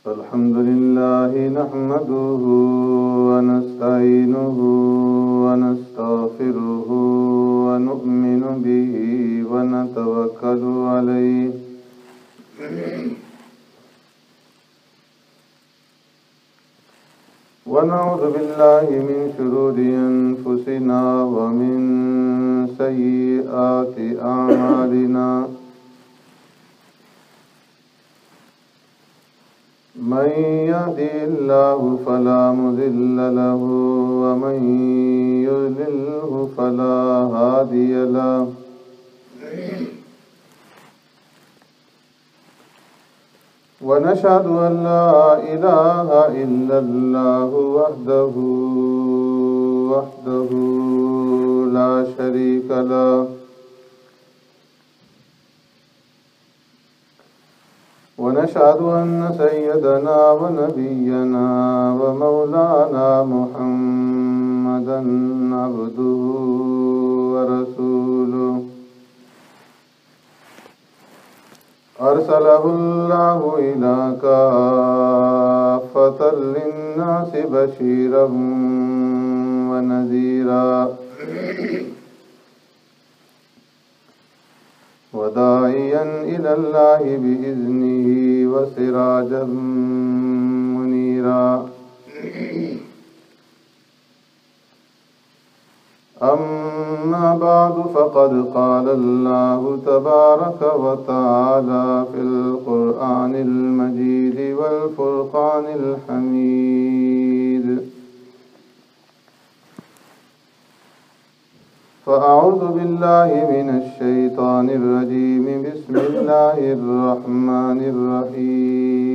الحمد لله نحمده ونستعينه ونستغفره ونؤمن به ونتوكل عليه ونعوذ بالله من شرور أنفسنا ومن سيئات أعمالنا من يهده الله فلا مضل له ومن يضلله فلا هادي له ونشهد أن لا إله إلا الله وحده لا شريك له ونشهد أن سيدنا ونبينا ومولانا محمدا عبده ورسوله أرسله الله إلى كافة للناس بشيرا ونذيرا وداعيا إلى الله بإذنه وسراجا منيرا أما بعد فقد قال الله تبارك وتعالى في القرآن المجيد والفرقان الحميد فأعوذ بالله من الشيطان الرجيم بسم الله الرحمن الرحيم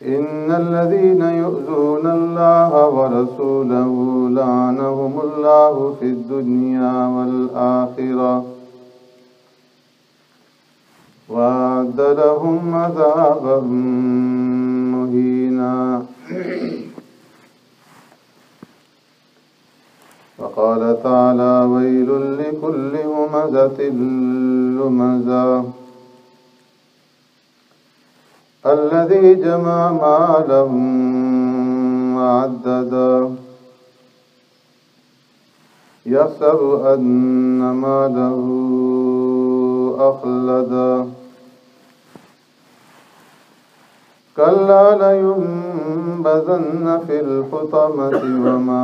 إن الذين يؤذون الله ورسوله لعنهم الله في الدنيا والآخرة وأعد لهم عذابا مهينا وقال تعالى ويل لكل همزة لمزة الذي جمع مالا وعددا يحسب أن ماله أخلدا كلا لينبذن في الحطمة وما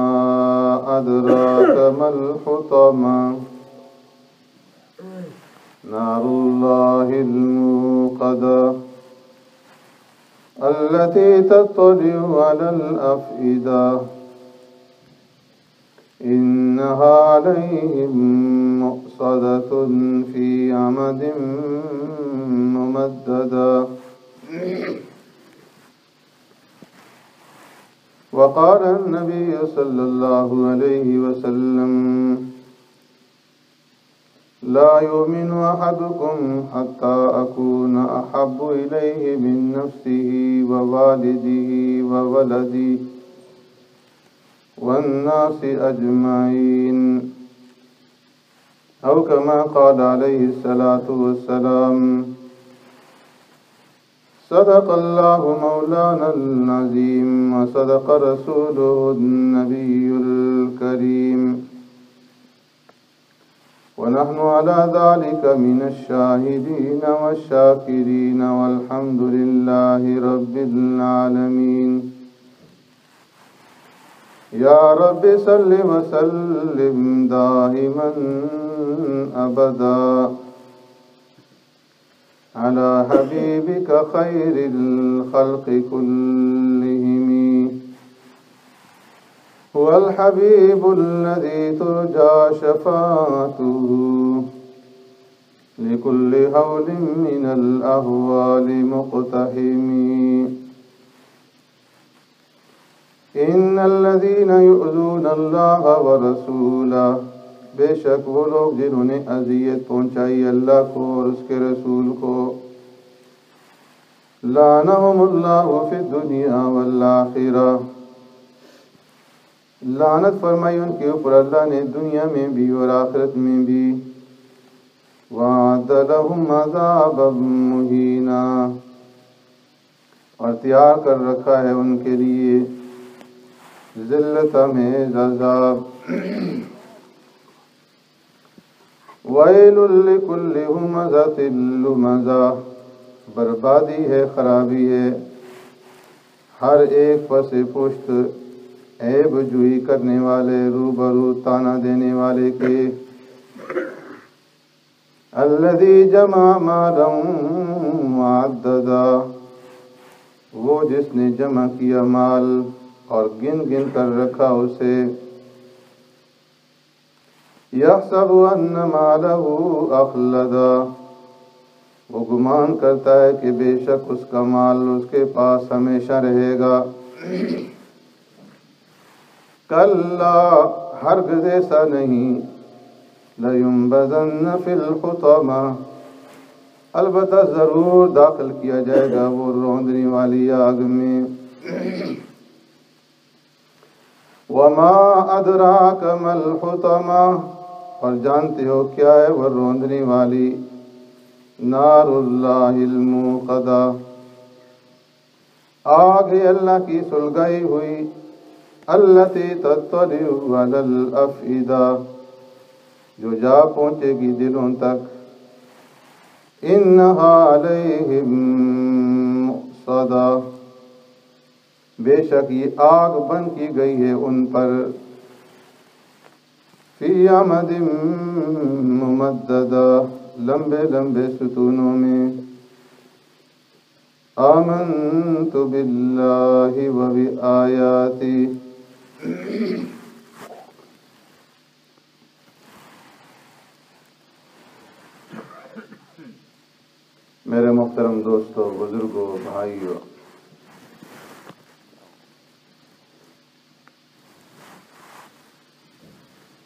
أدراك ما الحطمة نار الله الموقدة التي تطلع على الأفئدة إنها عليهم مؤصدة في عمد ممددة وقال النبي صلى الله عليه وسلم لا يؤمن أحدكم حتى أكون أحب إليه من نفسه ووالده وولده والناس أجمعين أو كما قال عليه الصلاة والسلام صدق الله مولانا العظيم وصدق رسوله النبي الكريم ونحن على ذلك من الشاهدين والشاكرين والحمد لله رب العالمين يا رب صل وسلم دائما أبدا على حبيبك خير الخلق كلهم هو الحبيب الذي ترجى شفاعته لكل هول من الأهوال مقتحم إن الذين يؤذون الله ورسوله بے شک وہ لوگ جنہوں نے اذیت پہنچائی اللہ کو اور اس کے رسول کو لعنہم اللہ فی الدنیا والآخرہ لعنت فرمائی ان کے اوپر اللہ نے دنیا میں بھی اور آخرت میں بھی. وَأَعَدَّ لَهُمْ عَذَابًا مُهِينًا، اور تیار کر رکھا ہے ان کے لیے ذلت میں عذاب. وَيْلٌ لِكُلِّ ہُمَزَةٍ لُمَزَةٍ، بربادی ہے، خرابی ہے ہر ایک پس پشت عیب جوئی کرنے والے، روبرو تانا دینے والے کے. الذی جمع مالا وعددا، وہ جس نے جمع کیا مال اور گن گن کر رکھا اسے. یحسب ان مالہ اخلدا، وہ گمان کرتا ہے کہ بے شک اس کا مال اس کے پاس ہمیشہ رہے گا. کلا، ہرگز ایسا نہیں. لَيُنبَذَنَّ فِي الْحُطَمَةِ، البتہ ضرور داخل کیا جائے گا وہ روندنی والی آگ میں. وَمَا أَدْرَاكَ مَا الْحُطَمَةُ، اور جانتے ہو کیا ہے وہ روندنی والی؟ نار اللہ الموقدہ، آگ ہے اللہ کی سلگائی ہوئی. التی تطلع علی الافئدہ، جو جا پہنچے گی دلوں تک. انہا علیہم مؤصدہ، بے شک یہ آگ بند کی گئی ہے ان پر. فی عمد ممددہ، لمبے لمبے ستونوں میں. آمنت باللہ و بآیاتی، میرے محترم دوستو، بزرگوں، بھائیوں،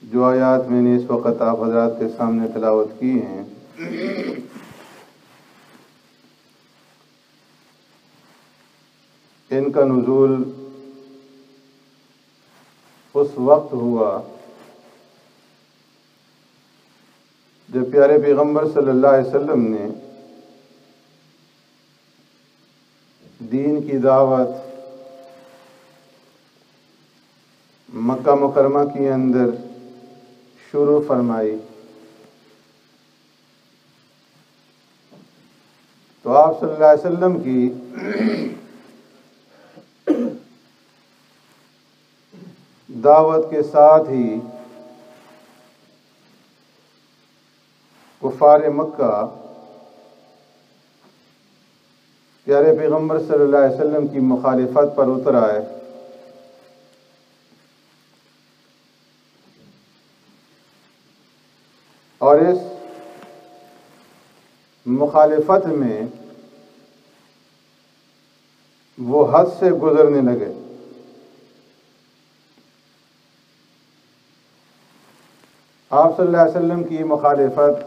جو آیات میں نے اس وقت آپ حضرات کے سامنے تلاوت کی ہیں، ان کا نزول اس وقت ہوا جب پیارے پیغمبر صلی اللہ علیہ وسلم نے دین کی دعوت مکہ مکرمہ کے اندر شروع فرمائی. تو آپ صلی اللہ علیہ وسلم کی دعوت کے ساتھ ہی کفار مکہ پیارے پیغمبر صلی اللہ علیہ وسلم کی مخالفت پر اتر آئے. اور اس مخالفت میں وہ حد سے گزرنے لگے. آپ صلی اللہ علیہ وسلم کی مخالفت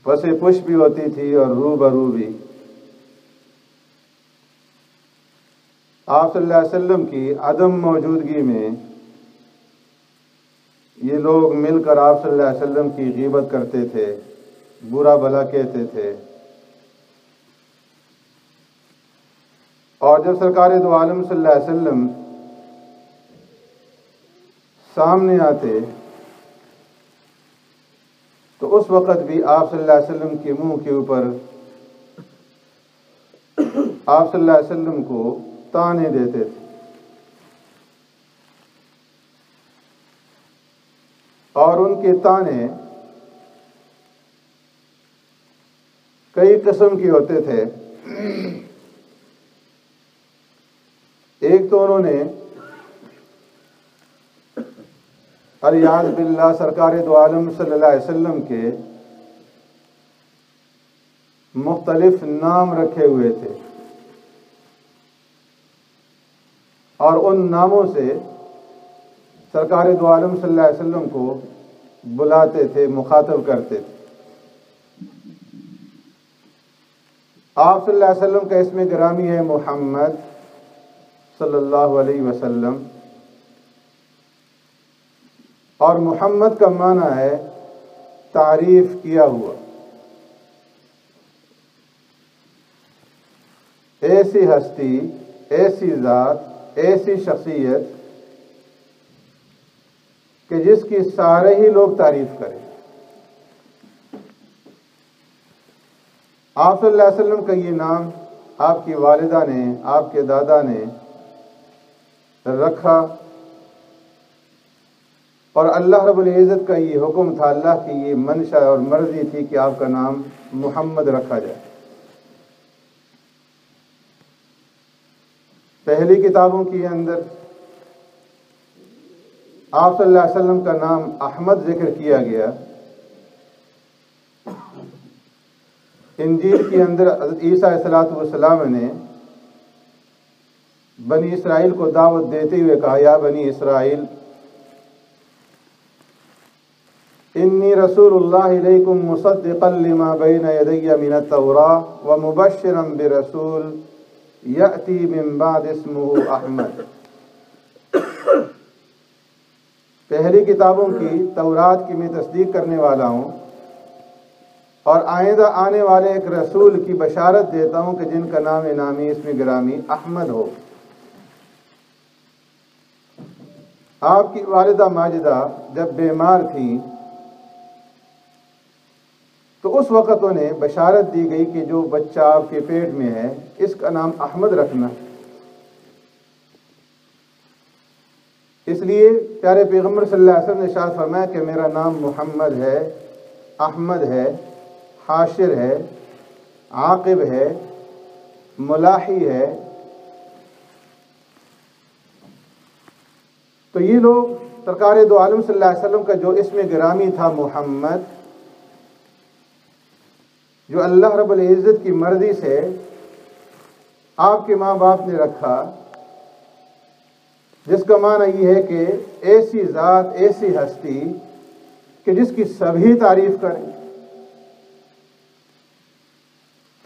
پس پش بھی ہوتی تھی اور روبرو بھی. آپ صلی اللہ علیہ وسلم کی عدم موجودگی میں یہ لوگ مل کر آپ صلی اللہ علیہ وسلم کی غیبت کرتے تھے، برا بھلا کہتے تھے. اور جب سرکار دو عالم صلی اللہ علیہ وسلم سامنے آتے تو اس وقت بھی آپ صلی اللہ علیہ وسلم کے منہ کے اوپر آپ صلی اللہ علیہ وسلم کو تانے دیتے تھے. اور ان کے تانے کئی قسم کے ہوتے تھے. ایک تو انہوں نے اریاض باللہ سرکار دو عالم صلی اللہ علیہ وسلم کے مختلف نام رکھے ہوئے تھے اور ان ناموں سے سرکار دو عالم صلی اللہ علیہ وسلم کو بلاتے تھے، مخاطب کرتے تھے. آپ صلی اللہ علیہ وسلم کا اسم گرامی ہے محمد صلی اللہ علیہ وسلم، اور محمد کا معنی ہے تعریف کیا ہوا۔ ایسی ہستی، ایسی ذات، ایسی شخصیت کہ جس کی سارے ہی لوگ تعریف کریں۔ آپ صلی اللہ علیہ وسلم کا یہ نام آپ کی والدہ نے، آپ کے دادا نے رکھا، اور اللہ رب العزت کا یہ حکم تھا، اللہ کی یہ منشا اور مرضی تھی کہ آپ کا نام محمد رکھا جائے۔ پہلی کتابوں کے اندر آپ صلی اللہ علیہ وسلم کا نام احمد ذکر کیا گیا۔ انجیل کے اندر حضرت عیسیٰ علیہ السلام نے بنی اسرائیل کو دعوت دیتے ہوئے کہا، یا بنی اسرائیل انی رسول اللہ علیکم مصدقا لما بین یدی من التوراۃ ومبشرا برسول یأتی من بعد اسمہ احمد۔ پہلی کتابوں کی تورات کی میں تصدیق کرنے والا ہوں، اور آئندہ آنے والے ایک رسول کی بشارت دیتا ہوں کہ جن کا نام نامی اسم گرامی احمد ہو۔ آپ کی والدہ ماجدہ جب بیمار تھیں تو اس وقت انہیں بشارت دی گئی کہ جو بچہ آپ کے پیٹ میں ہے اس کا نام احمد رکھنا۔ اس لیے پیارے پیغمبر صلی اللہ علیہ وسلم نے ارشاد فرمایا کہ میرا نام محمد ہے، احمد ہے، حاشر ہے، عاقب ہے، ملاحی ہے۔ تو یہ لوگ سرکار دو عالم صلی اللہ علیہ وسلم کا جو اسم گرامی تھا محمد، جو اللہ رب العزت کی مرضی سے آپ کے ماں باپ نے رکھا، جس کا معنی یہ ہے کہ ایسی ذات، ایسی ہستی کہ جس کی سبھی تعریف کریں،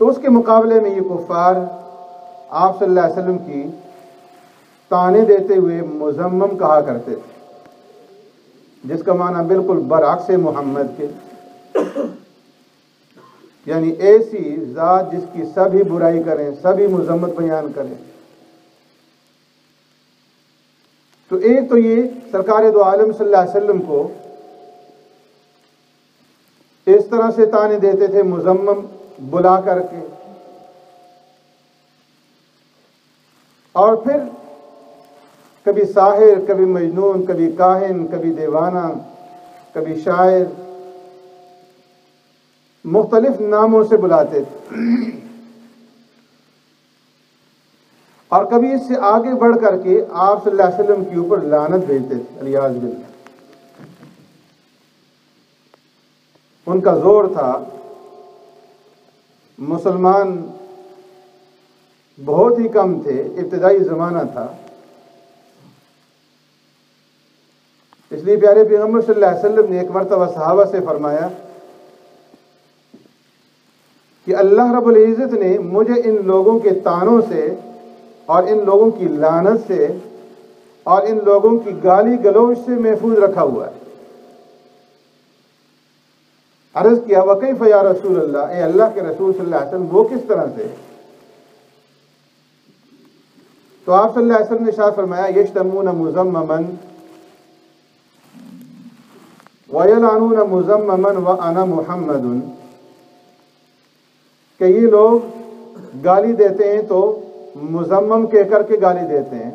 تو اس کے مقابلے میں یہ کفار آپ صلی اللہ علیہ وسلم کی طعنے دیتے ہوئے مذمم کہا کرتے تھے، جس کا معنی بالکل برعکس محمد کے، یعنی ایسی ذات جس کی سبھی برائی کریں، سبھی مذمت بیان کریں۔ تو ایک تو یہ سرکار دو عالم صلی اللہ علیہ وسلم کو اس طرح سے طعنے دیتے تھے مذمم بلا کر کے، اور پھر کبھی ساحر، کبھی مجنون، کبھی کاہن، کبھی دیوانہ، کبھی شاعر، مختلف ناموں سے بلاتے تھے، اور کبھی اس سے آگے بڑھ کر کے آپ صلی اللہ علیہ وسلم کے اوپر لعنت بھیجتے تھے، والعیاذ باللہ۔ ان کا زور تھا، مسلمان بہت ہی کم تھے، ابتدائی زمانہ تھا، اس لیے پیارے پیغمبر صلی اللہ علیہ وسلم نے ایک مرتبہ صحابہ سے فرمایا کہ اللہ رب العزت نے مجھے ان لوگوں کے طعنوں سے اور ان لوگوں کی لعنت سے اور ان لوگوں کی گالی گلوچ سے محفوظ رکھا ہوا ہے۔ عرض کیا، وکیف یا رسول اللہ، اے اللہ کے رسول صلی اللہ علیہ وسلم، وہ کس طرح سے؟ تو آپ صلی اللہ علیہ وسلم نے ارشاد فرمایا، یشتمون مذمما ویلعنون مذمما وانا محمد، کہ یہ لوگ گالی دیتے ہیں تو مذمم کہہ کر کے گالی دیتے ہیں،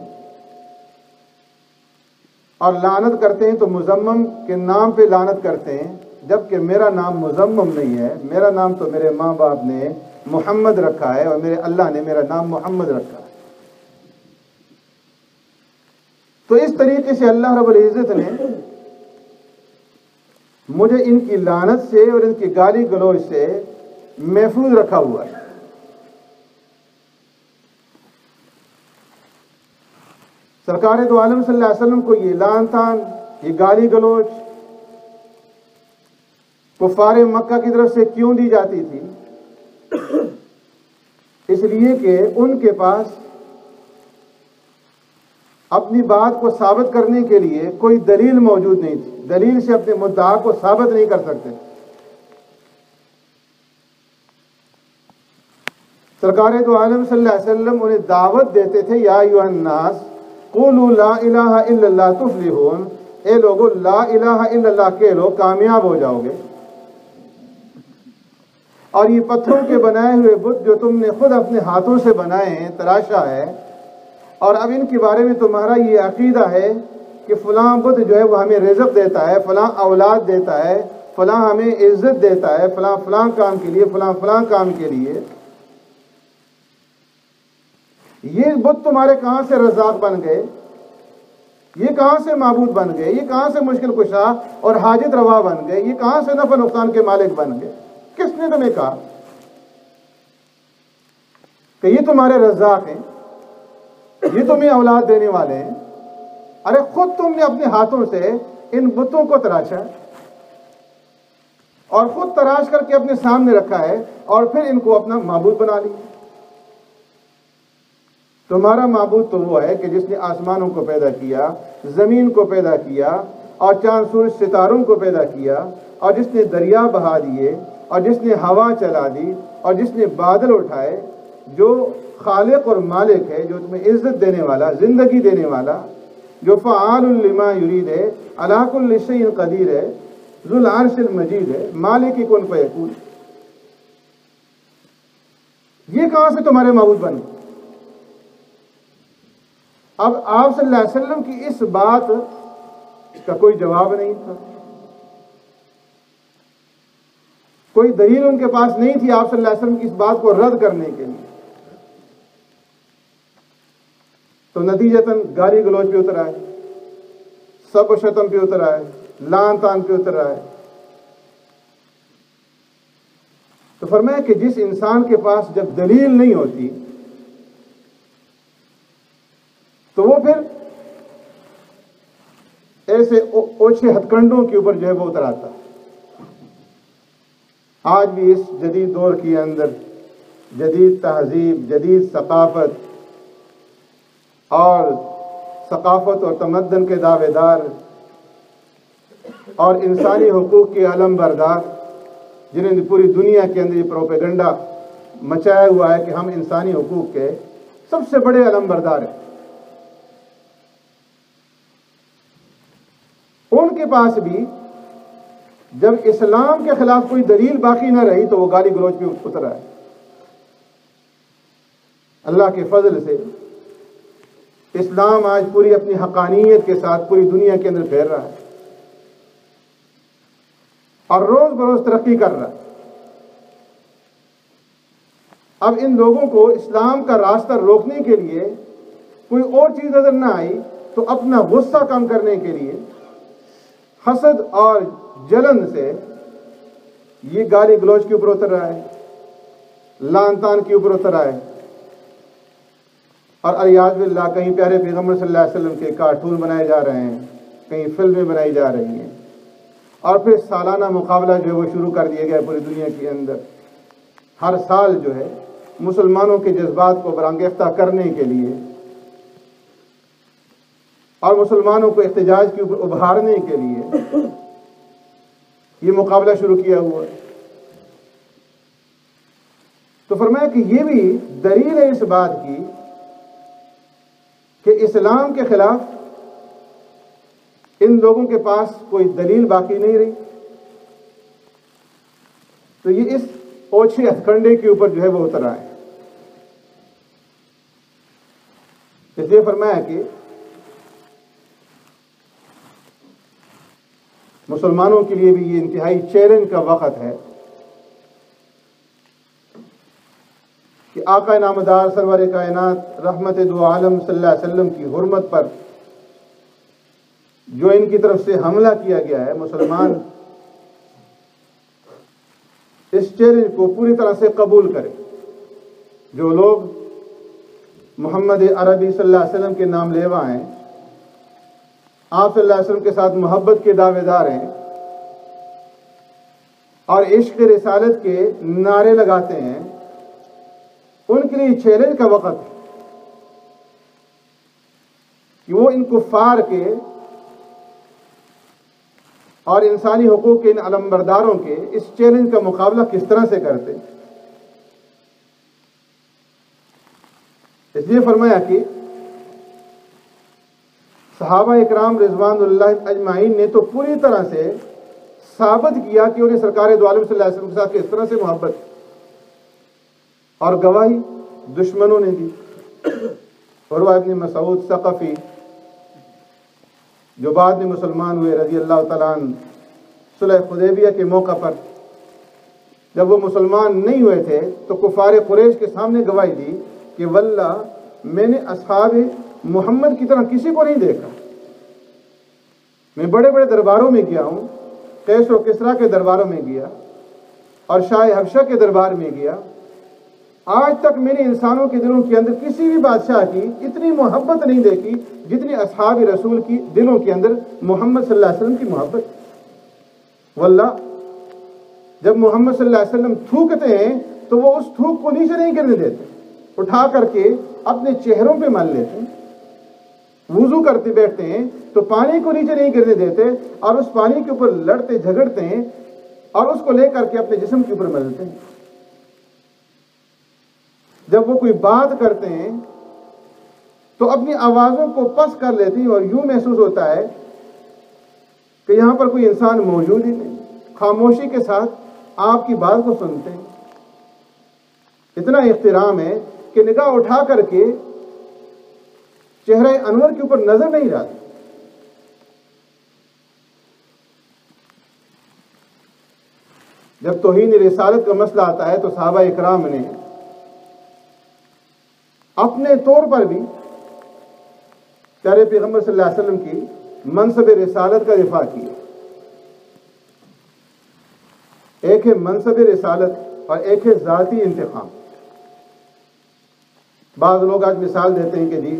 اور لعنت کرتے ہیں تو مذمم کے نام پہ لعنت کرتے ہیں، جبکہ میرا نام مذمم نہیں ہے، میرا نام تو میرے ماں باپ نے محمد رکھا ہے، اور میرے اللہ نے میرا نام محمد رکھا ہے۔ تو اس طریقے سے اللہ رب العزت نے مجھے ان کی لعنت سے اور ان کی گالی گلوچ سے محفوظ رکھا ہوا ہے۔ سرکار دو عالم صلی اللہ علیہ وسلم کو یہ لعن طعن، یہ گالی گلوچ کفار مکہ کی طرف سے کیوں دی جاتی تھی؟ اس لیے کہ ان کے پاس اپنی بات کو ثابت کرنے کے لیے کوئی دلیل موجود نہیں تھی، دلیل سے اپنے مدعا کو ثابت نہیں کر سکتے۔ سرکار دو عالم صلی اللہ علیہ وسلم انہیں دعوت دیتے تھے، یا ایھا الناس قولوا لا الہ الا اللہ تفلحون، اے لوگو لا الہ الا اللہ کہہ لو کامیاب ہو جاؤ گے۔ اور یہ پتھروں کے بنائے ہوئے بت جو تم نے خود اپنے ہاتھوں سے بنائے ہیں، تراشا ہے، اور اب ان کے بارے میں تمہارا یہ عقیدہ ہے کہ فلاں بت جو ہے وہ ہمیں رزق دیتا ہے، فلاں اولاد دیتا ہے، فلاں ہمیں عزت دیتا ہے، فلاں فلاں کام کے لیے، فلاں فلاں کام کے لیے، یہ بت تمہارے کہاں سے رزاق بن گئے، یہ کہاں سے معبود بن گئے، یہ کہاں سے مشکل کشا اور حاجت روا بن گئے، یہ کہاں سے نفع نقصان کے مالک بن گئے؟ کس نے تمہیں کہا کہ یہ تمہارے رزاق ہیں، یہ تمہیں اولاد دینے والے ہیں؟ ارے خود تم نے اپنے ہاتھوں سے ان بتوں کو تراشا اور خود تراش کر کے اپنے سامنے رکھا ہے اور پھر ان کو اپنا معبود بنا لیا۔ تمہارا معبود تو وہ ہے کہ جس نے آسمانوں کو پیدا کیا، زمین کو پیدا کیا، اور چاند سورج ستاروں کو پیدا کیا، اور جس نے دریا بہا دیے، اور جس نے ہوا چلا دی، اور جس نے بادل اٹھائے، جو خالق اور مالک ہے، جو تمہیں عزت دینے والا، زندگی دینے والا، جو فعال لما یرید ہے، علی کل شیء قدیر ہے، ذو العرش المجید ہے، مالک کن فیکون۔ یہ کہاں سے تمہارے معبود بن گئے؟ اب آپ صلی اللہ علیہ وسلم کی اس بات کا کوئی جواب نہیں تھا، کوئی دلیل ان کے پاس نہیں تھی آپ صلی اللہ علیہ وسلم کی اس بات کو رد کرنے کے لیے، تو نتیجتاً گالی گلوچ پہ اتر آئے، سب و شتم پہ اتر آئے، لعن طعن پہ اتر آئے۔ تو فرمایا کہ جس انسان کے پاس جب دلیل نہیں ہوتی تو وہ پھر ایسے اوچھے ہتھ کنڈوں کے اوپر جو ہے وہ اتر آتا ہے۔ آج بھی اس جدید دور کے اندر جدید تہذیب، جدید ثقافت اور ثقافت اور تمدن کے دعوے دار اور انسانی حقوق کے علم بردار، جنہوں نے پوری دنیا کے اندر یہ پروپیگنڈا مچایا ہوا ہے کہ ہم انسانی حقوق کے سب سے بڑے علم بردار ہیں، ان کے پاس بھی جب اسلام کے خلاف کوئی دلیل باقی نہ رہی تو وہ گالی گلوچ پہ اتر آئے۔ اللہ کے فضل سے اسلام آج پوری اپنی حقانیت کے ساتھ پوری دنیا کے اندر پھیل رہا ہے اور روز بروز ترقی کر رہا ہے۔ اب ان لوگوں کو اسلام کا راستہ روکنے کے لیے کوئی اور چیز نظر نہ آئی تو اپنا غصہ کم کرنے کے لیے حسد اور جلن سے یہ گالی گلوچ کے اوپر اتر رہا ہے، لعن طعن کے اوپر اتر رہا ہے، اور الیاذ باللہ کہیں پیارے پیغمبر صلی اللہ علیہ وسلم کے کارٹون بنائے جا رہے ہیں، کہیں فلمیں بنائی جا رہی ہیں، اور پھر سالانہ مقابلہ جو ہے وہ شروع کر دیا گیا پوری دنیا کے اندر۔ ہر سال جو ہے مسلمانوں کے جذبات کو برانگیختہ کرنے کے لیے اور مسلمانوں کو احتجاج کے اوپر ابھارنے کے لیے یہ مقابلہ شروع کیا ہوا ہے۔ تو فرمایا کہ یہ بھی دلیل ہے اس بات کی کہ اسلام کے خلاف ان لوگوں کے پاس کوئی دلیل باقی نہیں رہی، تو یہ اس اوچھے ہتھ کنڈے کے اوپر جو ہے وہ اتر آئے۔ اس لیے فرمایا کہ مسلمانوں کے لیے بھی یہ انتہائی چیلنج کا وقت ہے کہ آقا نامدار سرور کائنات رحمت دو عالم صلی اللہ علیہ وسلم کی حرمت پر جو ان کی طرف سے حملہ کیا گیا ہے، مسلمان اس چیلنج کو پوری طرح سے قبول کرے۔ جو لوگ محمد عربی صلی اللہ علیہ وسلم کے نام لیوا ہیں، آپ صلی اللہ علیہ وسلم کے ساتھ محبت کے دعوے دار ہیں اور عشق رسالت کے نعرے لگاتے ہیں، ان کے لیے چیلنج کا وقت ہے کہ وہ ان کفار کے اور انسانی حقوق کے ان علمبرداروں کے اس چیلنج کا مقابلہ کس طرح سے کرتے. اس لیے فرمایا کہ صحابہ اکرام رضوان اللہ اجمعین نے تو پوری طرح سے ثابت کیا کہ انہیں سرکار دو عالم صلی اللہ علیہ وسلم کے ساتھ کس طرح سے محبت, اور گواہی دشمنوں نے دی. عروہ ابن مسعود ثقفی جو بعد میں مسلمان ہوئے رضی اللہ تعالیٰ عنہ, صلح حدیبیہ کے موقع پر جب وہ مسلمان نہیں ہوئے تھے تو کفار قریش کے سامنے گواہی دی کہ واللہ میں نے اصحاب محمد کی طرح کسی کو نہیں دیکھا. میں بڑے بڑے درباروں میں گیا ہوں, قیصر و کسریٰ کے درباروں میں گیا اور شاہ حبشہ کے دربار میں گیا, آج تک میں نے انسانوں کے دلوں کے اندر کسی بھی بادشاہ کی اتنی محبت نہیں دیکھی جتنی اصحاب رسول کی دلوں کے اندر محمد صلی اللہ علیہ وسلم کی محبت. واللہ جب محمد صلی اللہ علیہ وسلم تھوکتے ہیں تو وہ اس تھوک کو نیچے نہیں گرنے دیتے, اٹھا کر کے اپنے چہروں پہ مان لیتے ہیں. وضو کرتے بیٹھتے ہیں تو پانی کو نیچے نہیں گرنے دیتے اور اس پانی کے اوپر لڑتے جھگڑتے ہیں اور اس کو لے کر کے اپنے جسم کے اوپر ملتے ہیں. جب وہ کوئی بات کرتے ہیں تو اپنی آوازوں کو پس کر لیتے ہیں اور یوں محسوس ہوتا ہے کہ یہاں پر کوئی انسان موجود ہی نہیں, خاموشی کے ساتھ آپ کی بات کو سنتے ہیں. اتنا احترام ہے کہ نگاہ اٹھا کر کے چہرہ انور کے اوپر نظر نہیں جاتی. جب توہین رسالت کا مسئلہ آتا ہے تو صحابہ اکرام نے اپنے طور پر بھی پیارے پیغمبر صلی اللہ علیہ وسلم کی منصب رسالت کا دفاع کیا. ایک ہے منصب رسالت اور ایک ہے ذاتی انتقام. بعض لوگ آج مثال دیتے ہیں کہ جی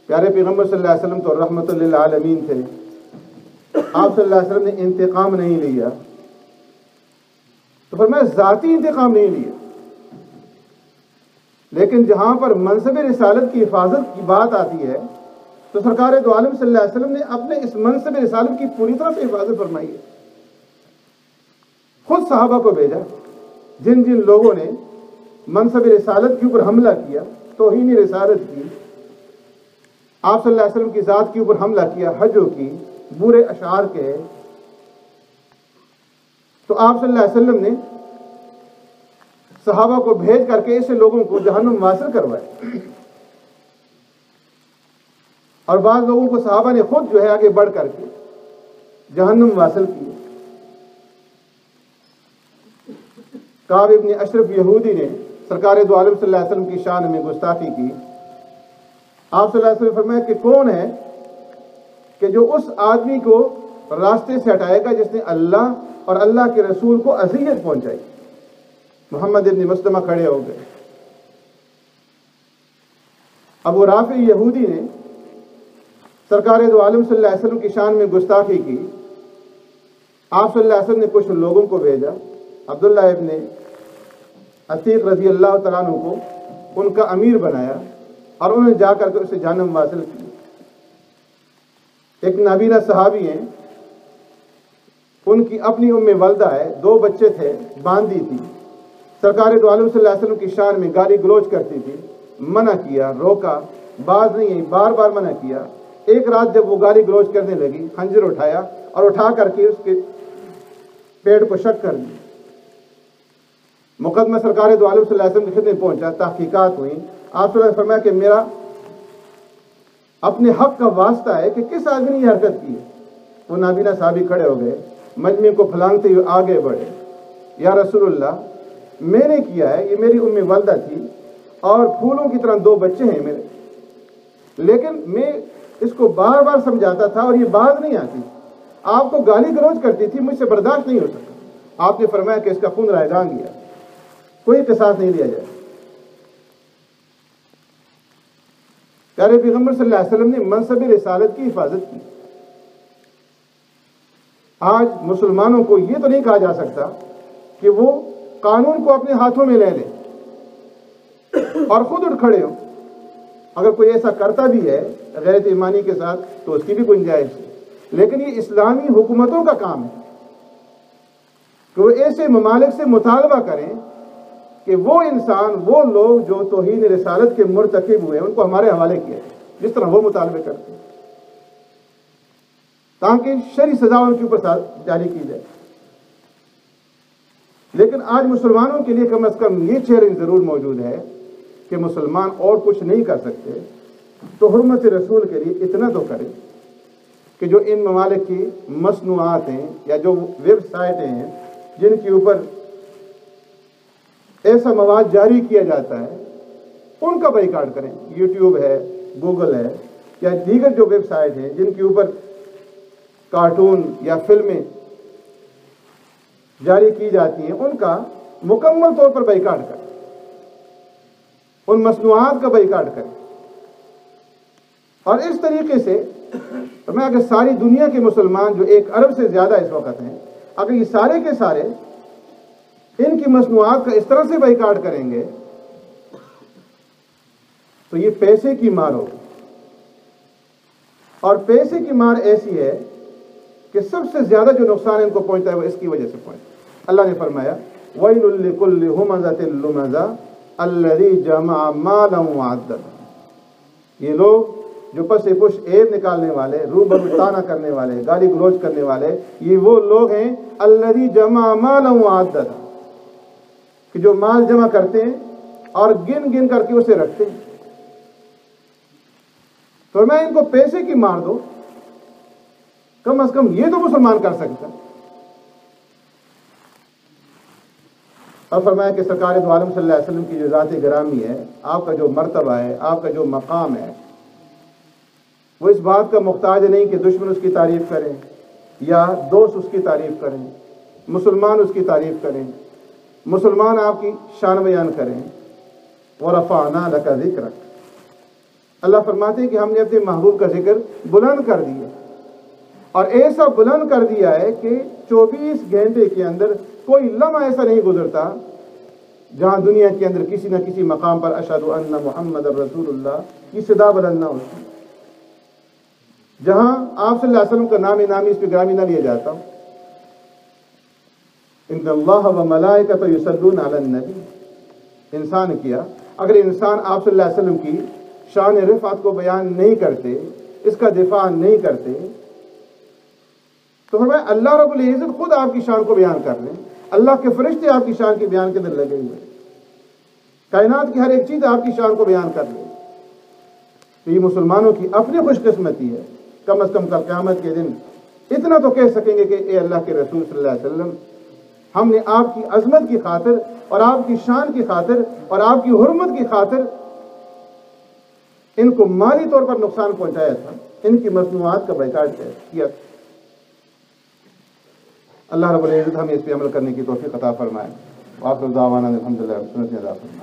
پیارے پیغمبر صلی اللہ علیہ وسلم تو رحمت للعالمین تھے, آپ صلی اللہ علیہ وسلم نے انتقام نہیں لیا. تو فرمایا ذاتی انتقام نہیں لیا, لیکن جہاں پر منصب رسالت کی حفاظت کی بات آتی ہے تو سرکار دو عالم صلی اللہ علیہ وسلم نے اپنے اس منصب رسالت کی پوری طرح سے حفاظت فرمائی ہے. خود صحابہ کو بھیجا, جن جن لوگوں نے منصب رسالت کے اوپر حملہ کیا, توہین رسالت کی, آپ صلی اللہ علیہ وسلم کی ذات کے اوپر حملہ کیا, حجوں کی, برے اشعار کے, تو آپ صلی اللہ علیہ وسلم نے صحابہ کو بھیج کر کے ایسے لوگوں کو جہنم واصل کروائے. اور بعض لوگوں کو صحابہ نے خود جو ہے آگے بڑھ کر کے جہنم واصل کیے. کعب ابن اشرف یہودی نے سرکار دو عالم صلی اللہ علیہ وسلم کی شان میں گستاخی کی. آپ صلی اللہ علیہ وسلم فرمایا کہ کون ہے کہ جو اس آدمی کو راستے سے ہٹائے گا جس نے اللہ اور اللہ کے رسول کو اذیت پہنچائی. محمد ابن مسلمہ کھڑے ہو گئے. ابو رافع یہودی نے سرکار دو عالم صلی اللہ علیہ وسلم کی شان میں گستاخی کی. آپ صلی اللہ علیہ وسلم نے کچھ لوگوں کو بھیجا, عبداللہ ابن عتیق رضی اللہ تعالیٰ عنہ کو ان کا امیر بنایا اور انہوں نے جا کر کے اسے جہنم واصل کی. ایک نابینا صحابی ہیں, ان کی اپنی ام والدہ ہے, 2 بچے تھے, باندھی تھی. سرکار دو عالم صلی اللہ علیہ وسلم کی شان میں گالی گلوچ کرتی تھی, منع کیا, روکا, باز نہیں, بار بار منع کیا. ایک رات جب وہ گالی گلوچ کرنے لگی, خنجر اٹھایا اور اٹھا کر کے اس کے پیٹ کو شق کر دیا. مقدمہ سرکار دو عالم صلی اللہ علیہ وسلم کی خدمت پہنچا, تحقیقات ہوئیں. آپ صلی اللہ علیہ وسلم نے فرمایا کہ میرا اپنے حق کا واسطہ ہے کہ کس آدمی نے یہ حرکت کی ہے. وہ نابینا صحابی کھڑے ہو گئے, مجمع کو پھلانگتے ہوئے آگے بڑھے, یا رسول اللہ میں نے کیا ہے, یہ میری ام والدہ تھی اور پھولوں کی طرح 2 بچے ہیں میرے, لیکن میں اس کو بار بار سمجھاتا تھا اور یہ باز نہیں آتی, آپ کو گالی گلوچ کرتی تھی, مجھ سے برداشت نہیں ہو سکتا. آپ نے فرمایا کہ اس کا خون رائگاں گیا, کوئی قصاص نہیں لیا جائے. پیارے پیغمبر صلی اللہ علیہ وسلم نے منصب رسالت کی حفاظت کی. آج مسلمانوں کو یہ تو نہیں کہا جا سکتا کہ وہ قانون کو اپنے ہاتھوں میں لے لیں اور خود اٹھ کھڑے ہوں. اگر کوئی ایسا کرتا بھی ہے غیرت ایمانی کے ساتھ تو اس کی بھی گنجائش ہے، لیکن یہ اسلامی حکومتوں کا کام ہے کہ وہ ایسے ممالک سے مطالبہ کریں کہ وہ انسان، وہ لوگ جو توہین رسالت کے مرتکب ہوئے ان کو ہمارے حوالے کیا جائے، جس طرح وہ مطالبے کرتے ہیں، تاکہ شرعی سزا ان کے اوپر جاری کی جائے۔ لیکن آج مسلمانوں کے لیے کم از کم یہ چیلنج ضرور موجود ہے کہ مسلمان اور کچھ نہیں کر سکتے تو حرمت رسول کے لیے اتنا تو کریں کہ جو ان ممالک کی مصنوعات ہیں یا جو ویب سائٹیں ہیں جن کے اوپر ایسا مواد جاری کیا جاتا ہے ان کا بائیکاٹ کریں۔ یوٹیوب ہے، گوگل ہے یا دیگر جو ویب سائٹ ہیں جن کے اوپر کارٹون یا فلمیں جاری کی جاتی ہیں ان کا مکمل طور پر بائیکاٹ کریں، ان مصنوعات کا بائیکاٹ کریں۔ اور اس طریقے سے میں اگر ساری دنیا کے مسلمان جو 1 ارب سے زیادہ اس وقت ہیں، اگر یہ سارے کے سارے ان کی مصنوعات کا اس طرح سے بائیکاٹ کریں گے تو یہ پیسے کی مار ہوگی، اور پیسے کی مار ایسی ہے کہ سب سے زیادہ جو نقصان ان کو پہنچتا ہے وہ اس کی وجہ سے پہنچتا ہے۔ اللہ نے فرمایا وَيْلٌ لِّكُلِّ هُمَزَةٍ لُّمَزَةٍ الَّذِي جَمَعَ مَالًا وَعَدَّدَهُ، یہ لوگ جو پس پش عیب نکالنے والے، روبرو طعنہ کرنے والے، گالی گلوچ کرنے والے، یہ وہ لوگ ہیں الَّذِي جَمَعَ مَالًا وَعَدَّدَهُ، کہ جو مال جمع کرتے ہیں اور گن گن کر کے اسے رکھتے ہیں۔ تو میں ان کو پیسے کی مار دو، کم از کم یہ تو مسلمان کر سکتا ہے۔ اور فرمایا کہ سرکار دو عالم صلی اللہ علیہ وسلم کی جو ذات گرامی ہے، آپ کا جو مرتبہ ہے، آپ کا جو مقام ہے، وہ اس بات کا محتاج نہیں کہ دشمن اس کی تعریف کریں یا دوست اس کی تعریف کریں، مسلمان اس کی تعریف کریں، مسلمان آپ کی شان بیان کریں۔ وَرَفَعْنَا لَكَ ذِكْرَكَ، اللہ فرماتے ہیں کہ ہم نے اپنے محبوب کا ذکر بلند کر دیا، اور ایسا بلند کر دیا ہے کہ 24 گھنٹے کے اندر کوئی لمحہ ایسا نہیں گزرتا جہاں دنیا کے اندر کسی نہ کسی مقام پر اشہد ان محمد رسول اللہ کی صدا بلند نہ ہوتی، جہاں آپ صلی اللہ علیہ وسلم کا نام نامی اس پہ گرامی نہ لیا جاتا۔ ان اللہ و ملائکۃ یصلون علی النبی، انسان کیا اگر انسان آپ صلی اللہ علیہ وسلم کی شان رفعت کو بیان نہیں کرتے، اس کا دفاع نہیں کرتے، تو فرمایا اللہ رب العزت خود آپ کی شان کو بیان کر لیں، اللہ کے فرشتے آپ کی شان کے بیان کے اندر لگے ہوئے، کائنات کی ہر ایک چیز آپ کی شان کو بیان کر لیں۔ تو یہ مسلمانوں کی اپنی خوش قسمتی ہے، کم از کم کل قیامت کے دن اتنا تو کہہ سکیں گے کہ اے اللہ کے رسول صلی اللہ علیہ وسلم، ہم نے آپ کی عظمت کی خاطر اور آپ کی شان کی خاطر اور آپ کی حرمت کی خاطر ان کو مالی طور پر نقصان پہنچایا تھا، ان کی مصنوعات کا بائیکاٹ کیا تھا۔ اللہ رب العزت ہمیں اس پہ عمل کرنے کی توفیق عطا فرمائے۔ وآخر دعوانا الحمدللہ رب العالمین۔